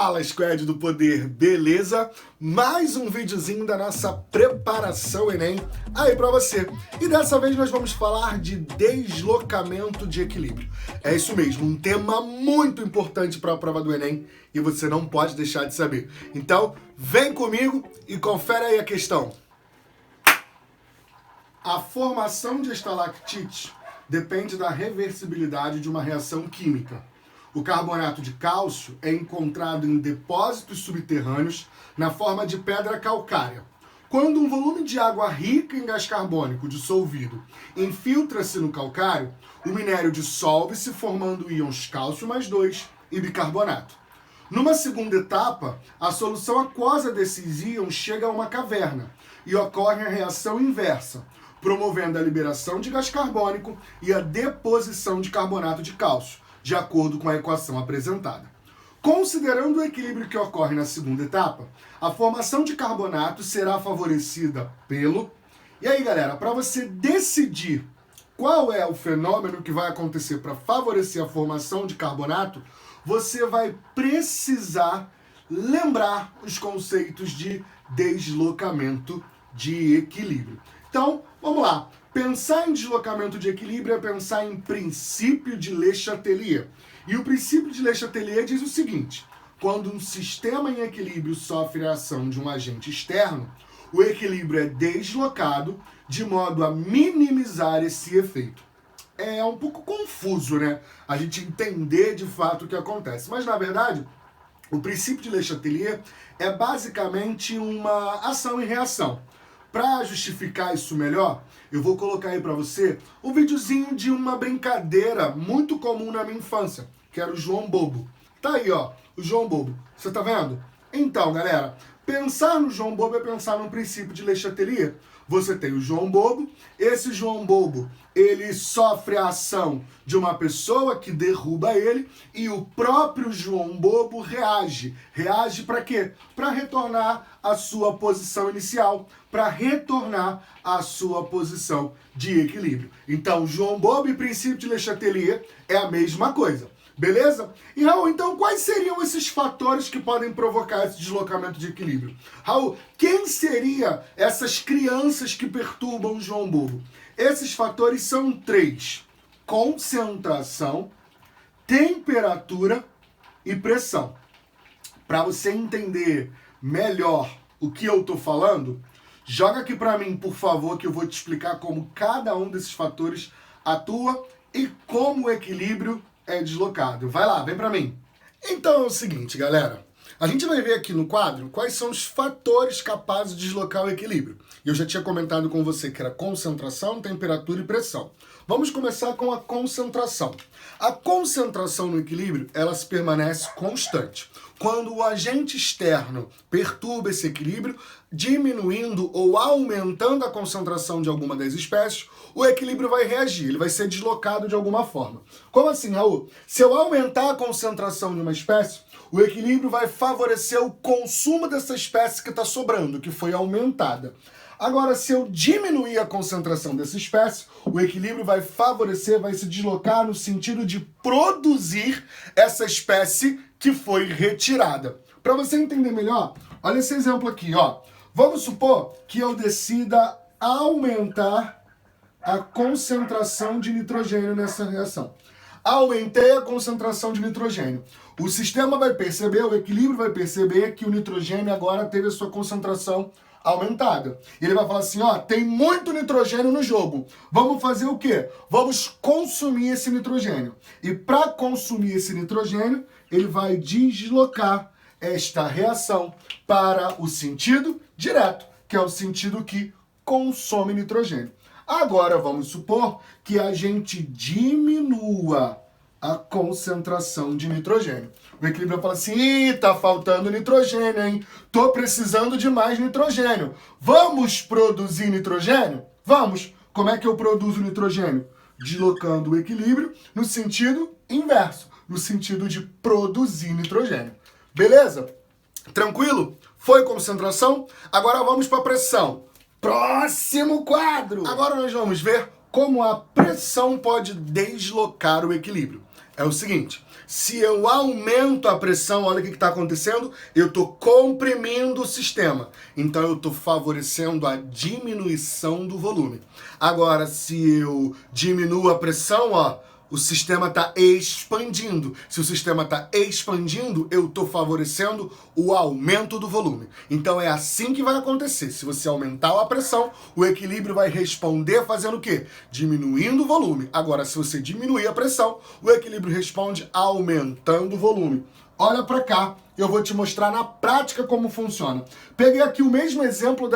Fala, Squad do Poder, beleza? Mais um videozinho da nossa preparação Enem aí pra você. E dessa vez nós vamos falar de deslocamento de equilíbrio. É isso mesmo, um tema muito importante para a prova do Enem e você não pode deixar de saber. Então, vem comigo e confere aí a questão. A formação de estalactites depende da reversibilidade de uma reação química. O carbonato de cálcio é encontrado em depósitos subterrâneos na forma de pedra calcária. Quando um volume de água rica em gás carbônico dissolvido infiltra-se no calcário, o minério dissolve-se formando íons cálcio mais 2 e bicarbonato. Numa segunda etapa, a solução aquosa desses íons chega a uma caverna e ocorre a reação inversa, promovendo a liberação de gás carbônico e a deposição de carbonato de cálcio, de acordo com a equação apresentada. Considerando o equilíbrio que ocorre na segunda etapa, a formação de carbonato será favorecida pelo... E aí, galera, para você decidir qual é o fenômeno que vai acontecer para favorecer a formação de carbonato, você vai precisar lembrar os conceitos de deslocamento de equilíbrio. Então, vamos lá. Pensar em deslocamento de equilíbrio é pensar em princípio de Le Chatelier. E o princípio de Le Chatelier diz o seguinte: quando um sistema em equilíbrio sofre a ação de um agente externo, o equilíbrio é deslocado de modo a minimizar esse efeito. É um pouco confuso, né? A gente entender de fato o que acontece. Mas, na verdade, o princípio de Le Chatelier é basicamente uma ação e reação. Para justificar isso melhor, eu vou colocar aí para você um videozinho de uma brincadeira muito comum na minha infância, que era o João Bobo. Tá aí, ó, o João Bobo. Você tá vendo? Então, galera, pensar no João Bobo é pensar no princípio de Le Chatelier. Você tem o João Bobo, esse João Bobo, ele sofre a ação de uma pessoa que derruba ele e o próprio João Bobo reage. Reage para quê? Para retornar à sua posição inicial, para retornar à sua posição de equilíbrio. Então, João Bobo e princípio de Le Chatelier é a mesma coisa. Beleza? E Raul, então quais seriam esses fatores que podem provocar esse deslocamento de equilíbrio? Raul, quem seriam essas crianças que perturbam o João Bobo? Esses fatores são 3: concentração, temperatura e pressão. Para você entender melhor o que eu estou falando, joga aqui para mim, por favor, que eu vou te explicar como cada um desses fatores atua e como o equilíbrio é deslocado. Vai lá, vem pra mim. Então é o seguinte, galera. A gente vai ver aqui no quadro quais são os fatores capazes de deslocar o equilíbrio. E eu já tinha comentado com você que era concentração, temperatura e pressão. Vamos começar com a concentração. A concentração no equilíbrio, ela se permanece constante. Quando o agente externo perturba esse equilíbrio, diminuindo ou aumentando a concentração de alguma das espécies, o equilíbrio vai reagir, ele vai ser deslocado de alguma forma. Como assim, Raul? Se eu aumentar a concentração de uma espécie, o equilíbrio vai favorecer o consumo dessa espécie que está sobrando, que foi aumentada. Agora, se eu diminuir a concentração dessa espécie, o equilíbrio vai favorecer, vai se deslocar no sentido de produzir essa espécie que foi retirada. Para você entender melhor, olha esse exemplo aqui, ó. Vamos supor que eu decida aumentar a concentração de nitrogênio nessa reação. Aumentei a concentração de nitrogênio. O sistema vai perceber, o equilíbrio vai perceber que o nitrogênio agora teve a sua concentração aumentada. E ele vai falar assim, ó, tem muito nitrogênio no jogo. Vamos fazer o quê? Vamos consumir esse nitrogênio. E para consumir esse nitrogênio, ele vai deslocar esta reação para o sentido direto, que é o sentido que consome nitrogênio. Agora, vamos supor que a gente diminua a concentração de nitrogênio. O equilíbrio fala assim, ih, tá faltando nitrogênio, hein? Tô precisando de mais nitrogênio. Vamos produzir nitrogênio? Vamos. Como é que eu produzo nitrogênio? Deslocando o equilíbrio no sentido inverso, no sentido de produzir nitrogênio. Beleza? Tranquilo? Foi concentração? Agora vamos para a pressão. Próximo quadro! Agora nós vamos ver como a pressão pode deslocar o equilíbrio. É o seguinte, Se eu aumento a pressão, olha o que está acontecendo, eu estou comprimindo o sistema. Então eu estou favorecendo a diminuição do volume. Agora, se eu diminuo a pressão, ó, o sistema está expandindo. Se o sistema está expandindo, eu estou favorecendo o aumento do volume. Então é assim que vai acontecer. Se você aumentar a pressão, o equilíbrio vai responder fazendo o quê? Diminuindo o volume. Agora, se você diminuir a pressão, o equilíbrio responde aumentando o volume. Olha para cá, eu vou te mostrar na prática como funciona. Peguei aqui o mesmo exemplo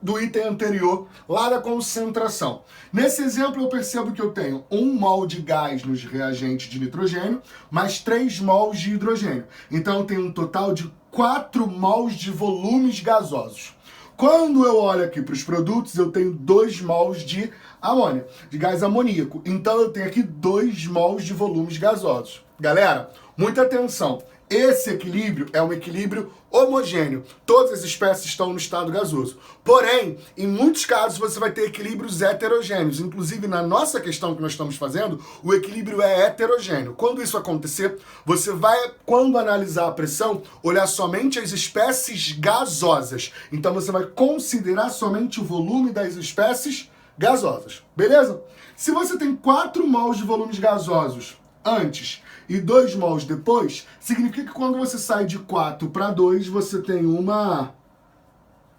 do item anterior, lá da concentração. Nesse exemplo, eu percebo que eu tenho 1 mol de gás nos reagentes de nitrogênio, mais 3 mols de hidrogênio. Então, eu tenho um total de 4 mols de volumes gasosos. Quando eu olho aqui para os produtos, eu tenho 2 mols de amônia, de gás amoníaco. Então, eu tenho aqui 2 mols de volumes gasosos. Galera, muita atenção. Esse equilíbrio é um equilíbrio homogêneo. Todas as espécies estão no estado gasoso. Porém, em muitos casos você vai ter equilíbrios heterogêneos. Inclusive, na nossa questão que nós estamos fazendo, o equilíbrio é heterogêneo. Quando isso acontecer, você vai, quando analisar a pressão, olhar somente as espécies gasosas. Então, você vai considerar somente o volume das espécies gasosas. Beleza? Se você tem 4 mols de volumes gasosos antes e 2 mols depois, significa que quando você sai de 4 para 2, você tem uma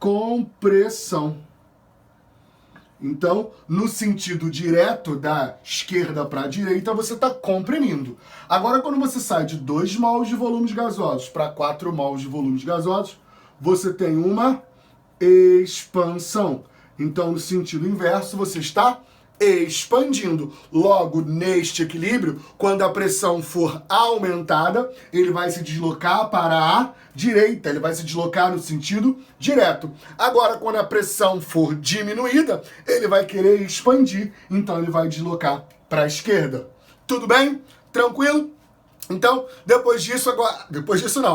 compressão. Então, no sentido direto da esquerda para a direita, você está comprimindo. Agora, quando você sai de 2 mols de volumes gasosos para 4 mols de volumes gasosos, você tem uma expansão. Então, no sentido inverso, você está expandindo. Logo, neste equilíbrio, quando a pressão for aumentada, ele vai se deslocar para a direita, ele vai se deslocar no sentido direto. Agora, quando a pressão for diminuída, ele vai querer expandir, então ele vai deslocar para a esquerda. Tudo bem? Tranquilo? Então,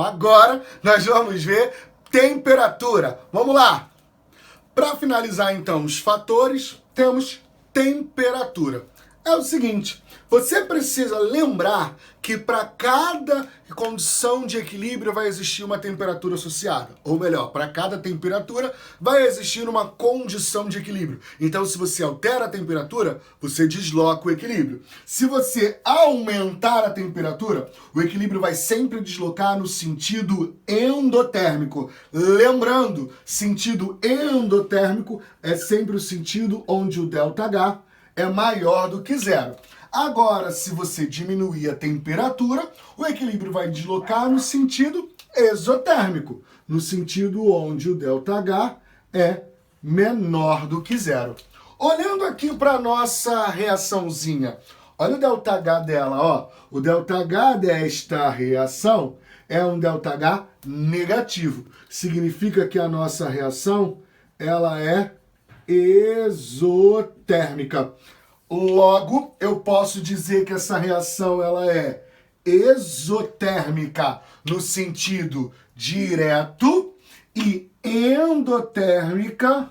agora nós vamos ver temperatura. Vamos lá! Para finalizar, então, os fatores, temos temperatura. É o seguinte, você precisa lembrar que para cada condição de equilíbrio vai existir uma temperatura associada. Ou melhor, para cada temperatura vai existir uma condição de equilíbrio. Então, se você altera a temperatura, você desloca o equilíbrio. Se você aumentar a temperatura, o equilíbrio vai sempre deslocar no sentido endotérmico. Lembrando, sentido endotérmico é sempre o sentido onde o ΔH é maior do que zero. Agora, se você diminuir a temperatura, o equilíbrio vai deslocar no sentido exotérmico, no sentido onde o ΔH é menor do que zero. Olhando aqui para a nossa reaçãozinha, olha o ΔH dela, ó. O ΔH desta reação é um ΔH negativo. Significa que a nossa reação, ela é exotérmica. Logo, eu posso dizer que essa reação ela é exotérmica no sentido direto e endotérmica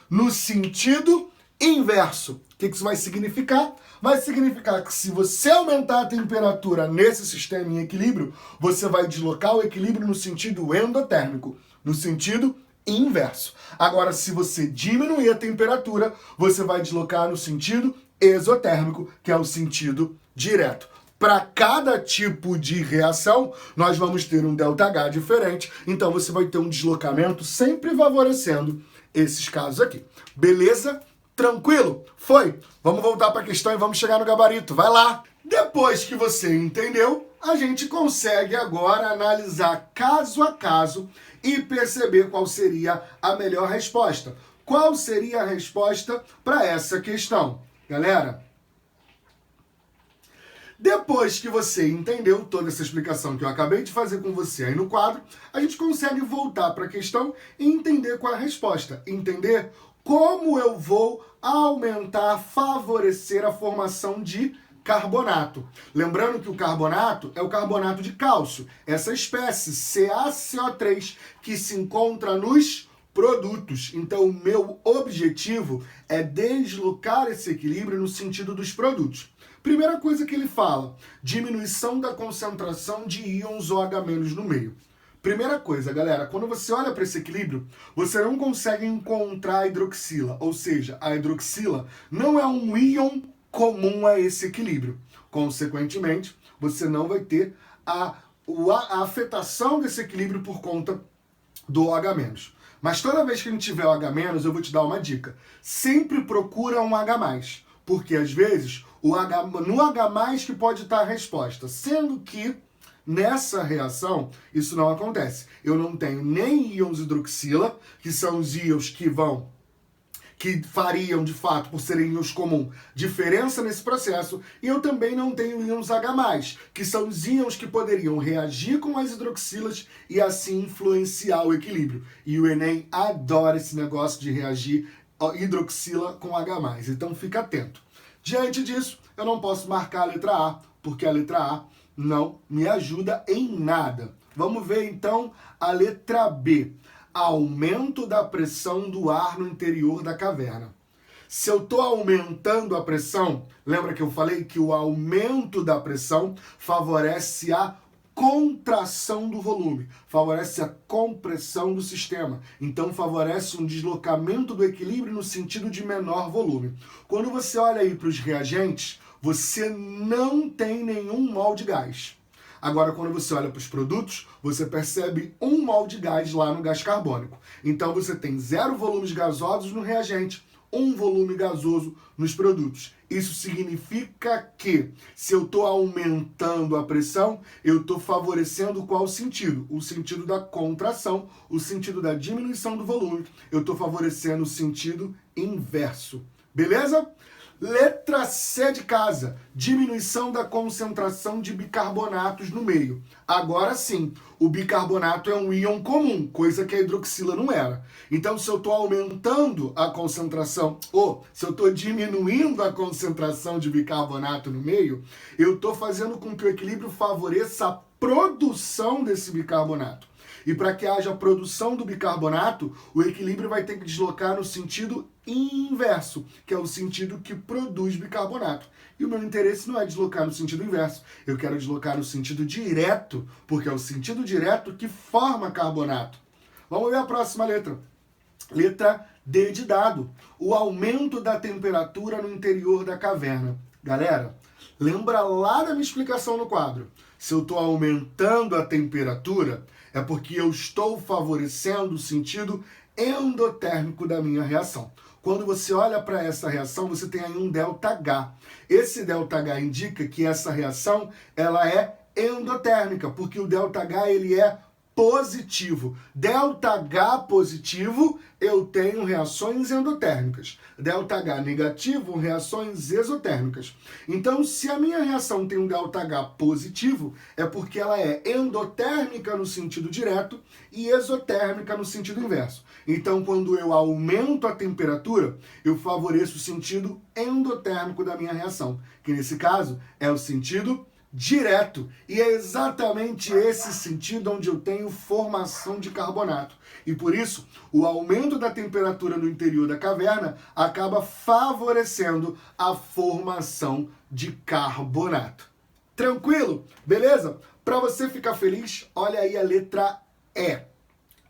no sentido inverso. O que isso vai significar? Vai significar que se você aumentar a temperatura nesse sistema em equilíbrio, você vai deslocar o equilíbrio no sentido endotérmico, no sentido inverso. Agora, se você diminuir a temperatura, você vai deslocar no sentido exotérmico, que é o sentido direto. Para cada tipo de reação, nós vamos ter um ΔH diferente, então você vai ter um deslocamento sempre favorecendo esses casos aqui. Beleza? Tranquilo? Foi? Vamos voltar para a questão e vamos chegar no gabarito. Vai lá! Depois que você entendeu, a gente consegue agora analisar caso a caso e perceber qual seria a melhor resposta. Qual seria a resposta para essa questão? Galera, depois que você entendeu toda essa explicação que eu acabei de fazer com você aí no quadro, a gente consegue voltar para a questão e entender qual é a resposta. Entender como eu vou aumentar, favorecer a formação de carbonato. Lembrando que o carbonato é o carbonato de cálcio, essa espécie CaCO3 que se encontra nos produtos. Então, o meu objetivo é deslocar esse equilíbrio no sentido dos produtos. Primeira coisa que ele fala, diminuição da concentração de íons OH- no meio. Primeira coisa, galera, quando você olha para esse equilíbrio, você não consegue encontrar a hidroxila, ou seja, a hidroxila não é um íon comum a esse equilíbrio. Consequentemente, você não vai ter a afetação desse equilíbrio por conta do OH-. Mas toda vez que a gente tiver OH-, eu vou te dar uma dica. Sempre procura um H+, porque às vezes no H+ que pode estar a resposta, sendo que nessa reação, isso não acontece. Eu não tenho nem íons hidroxila, que são os íons que fariam, de fato, por serem íons comum, diferença nesse processo, e eu também não tenho íons H+, que são os íons que poderiam reagir com as hidroxilas e assim influenciar o equilíbrio. E o Enem adora esse negócio de reagir hidroxila com H+, então fica atento. Diante disso, eu não posso marcar a letra A, porque a letra A não me ajuda em nada. Vamos ver então a letra B. Aumento da pressão do ar no interior da caverna. Se eu estou aumentando a pressão, lembra que eu falei que o aumento da pressão favorece a contração do volume, favorece a compressão do sistema, então favorece um deslocamento do equilíbrio no sentido de menor volume. Quando você olha aí para os reagentes, você não tem nenhum mol de gás. Agora, quando você olha para os produtos, você percebe 1 mol de gás lá no gás carbônico. Então, você tem 0 volumes gasosos no reagente, 1 volume gasoso nos produtos. Isso significa que, se eu estou aumentando a pressão, eu estou favorecendo qual sentido? O sentido da contração, o sentido da diminuição do volume. Eu estou favorecendo o sentido inverso. Beleza? Letra C de casa, diminuição da concentração de bicarbonatos no meio. Agora sim, o bicarbonato é um íon comum, coisa que a hidroxila não era. Então, se eu estou aumentando a concentração, ou se eu estou diminuindo a concentração de bicarbonato no meio, eu estou fazendo com que o equilíbrio favoreça a produção desse bicarbonato. E para que haja produção do bicarbonato, o equilíbrio vai ter que deslocar no sentido inverso, que é o sentido que produz bicarbonato. E o meu interesse não é deslocar no sentido inverso, eu quero deslocar no sentido direto, porque é o sentido direto que forma carbonato. Vamos ver a próxima letra. Letra D de dado. O aumento da temperatura no interior da caverna. Galera, lembra lá da minha explicação no quadro. Se eu estou aumentando a temperatura, é porque eu estou favorecendo o sentido endotérmico da minha reação. Quando você olha para essa reação, você tem aí um ΔH. Esse ΔH indica que essa reação ela é endotérmica, porque o ΔH ele é positivo. ΔH positivo, eu tenho reações endotérmicas. ΔH negativo, reações exotérmicas. Então, se a minha reação tem um ΔH positivo, é porque ela é endotérmica no sentido direto e exotérmica no sentido inverso. Então, quando eu aumento a temperatura, eu favoreço o sentido endotérmico da minha reação, que nesse caso é o sentido direto. E é exatamente esse sentido onde eu tenho formação de carbonato. E por isso, o aumento da temperatura no interior da caverna acaba favorecendo a formação de carbonato. Tranquilo? Beleza? Para você ficar feliz, olha aí a letra E.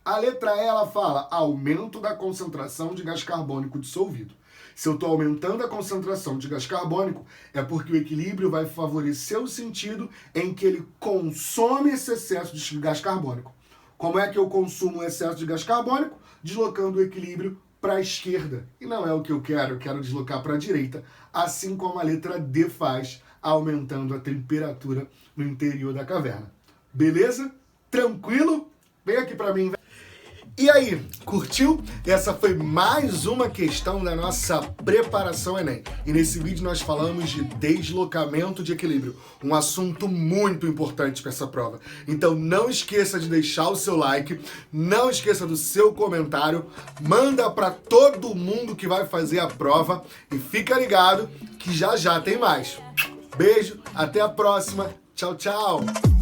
A letra E, ela fala aumento da concentração de gás carbônico dissolvido. Se eu estou aumentando a concentração de gás carbônico, é porque o equilíbrio vai favorecer o sentido em que ele consome esse excesso de gás carbônico. Como é que eu consumo o excesso de gás carbônico? Deslocando o equilíbrio para a esquerda. E não é o que eu quero deslocar para a direita, assim como a letra D faz, aumentando a temperatura no interior da caverna. Beleza? Tranquilo? Vem aqui para mim. E aí, curtiu? Essa foi mais uma questão da nossa preparação Enem. E nesse vídeo nós falamos de deslocamento de equilíbrio, um assunto muito importante para essa prova. Então não esqueça de deixar o seu like, não esqueça do seu comentário, manda para todo mundo que vai fazer a prova e fica ligado que já já tem mais. Beijo, até a próxima, tchau, tchau!